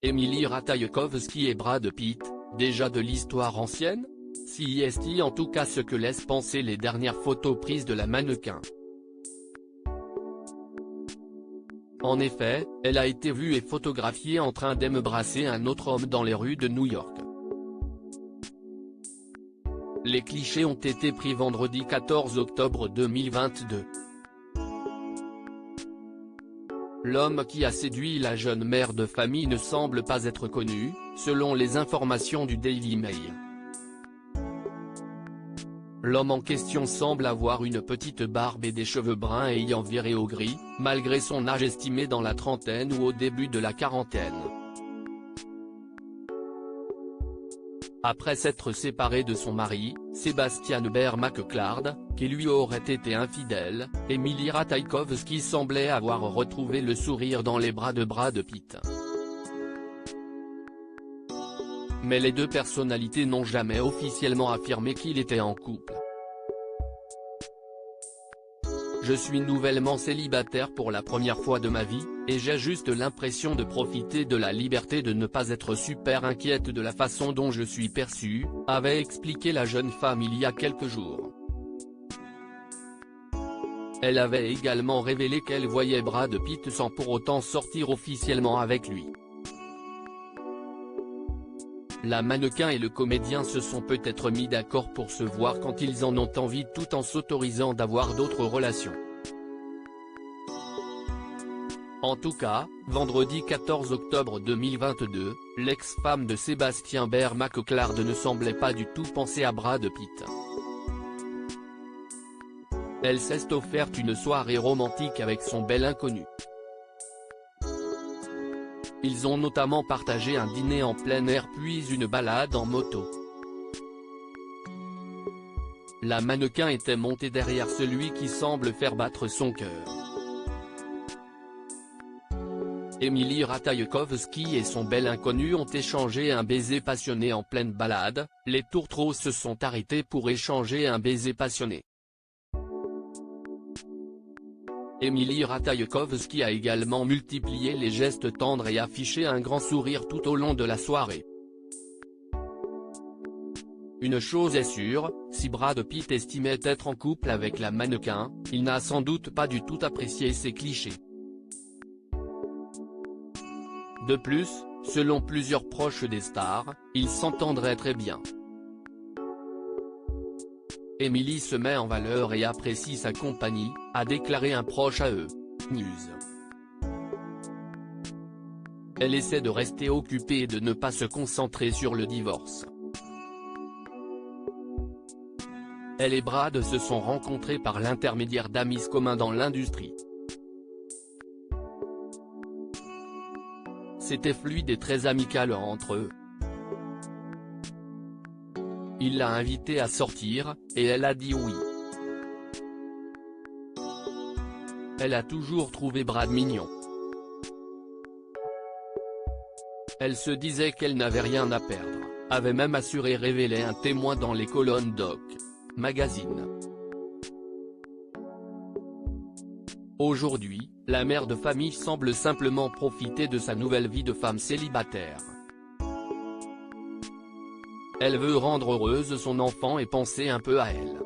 Emily Ratajkowski et Brad Pitt, déjà de l'histoire ancienne? Si est en tout cas ce que laissent penser les dernières photos prises de la mannequin. En effet, elle a été vue et photographiée en train d'embrasser un autre homme dans les rues de New York. Les clichés ont été pris vendredi 14 octobre 2022. L'homme qui a séduit la jeune mère de famille ne semble pas être connu, selon les informations du Daily Mail. L'homme en question semble avoir une petite barbe et des cheveux bruns ayant viré au gris, malgré son âge estimé dans la trentaine ou au début de la quarantaine. Après s'être séparée de son mari, Sebastian Behr-McClard, qui lui aurait été infidèle, Emily Ratajkowski semblait avoir retrouvé le sourire dans les bras de Brad Pitt. Mais les deux personnalités n'ont jamais officiellement affirmé qu'il était en couple. Je suis nouvellement célibataire pour la première fois de ma vie, et j'ai juste l'impression de profiter de la liberté de ne pas être super inquiète de la façon dont je suis perçue, avait expliqué la jeune femme il y a quelques jours. Elle avait également révélé qu'elle voyait Brad Pitt sans pour autant sortir officiellement avec lui. La mannequin et le comédien se sont peut-être mis d'accord pour se voir quand ils en ont envie tout en s'autorisant d'avoir d'autres relations. En tout cas, vendredi 14 octobre 2022, l'ex-femme de Sébastien Behr-McClard ne semblait pas du tout penser à Brad Pitt. Elle s'est offerte une soirée romantique avec son bel inconnu. Ils ont notamment partagé un dîner en plein air puis une balade en moto. La mannequin était montée derrière celui qui semble faire battre son cœur. Emily Ratajkowski et son bel inconnu ont échangé un baiser passionné en pleine balade, les tourtereaux se sont arrêtés pour échanger un baiser passionné. Emily Ratajkowski a également multiplié les gestes tendres et affiché un grand sourire tout au long de la soirée. Une chose est sûre, si Brad Pitt estimait être en couple avec la mannequin, il n'a sans doute pas du tout apprécié ces clichés. De plus, selon plusieurs proches des stars, ils s'entendraient très bien. Emily se met en valeur et apprécie sa compagnie, a déclaré un proche à eux. News. Elle essaie de rester occupée et de ne pas se concentrer sur le divorce. Elle et Brad se sont rencontrés par l'intermédiaire d'amis communs dans l'industrie. C'était fluide et très amical entre eux. Il l'a invitée à sortir, et elle a dit oui. Elle a toujours trouvé Brad mignon. Elle se disait qu'elle n'avait rien à perdre, avait même assuré révéler un témoin dans les colonnes Doc Magazine. Aujourd'hui, la mère de famille semble simplement profiter de sa nouvelle vie de femme célibataire. Elle veut rendre heureuse son enfant et penser un peu à elle.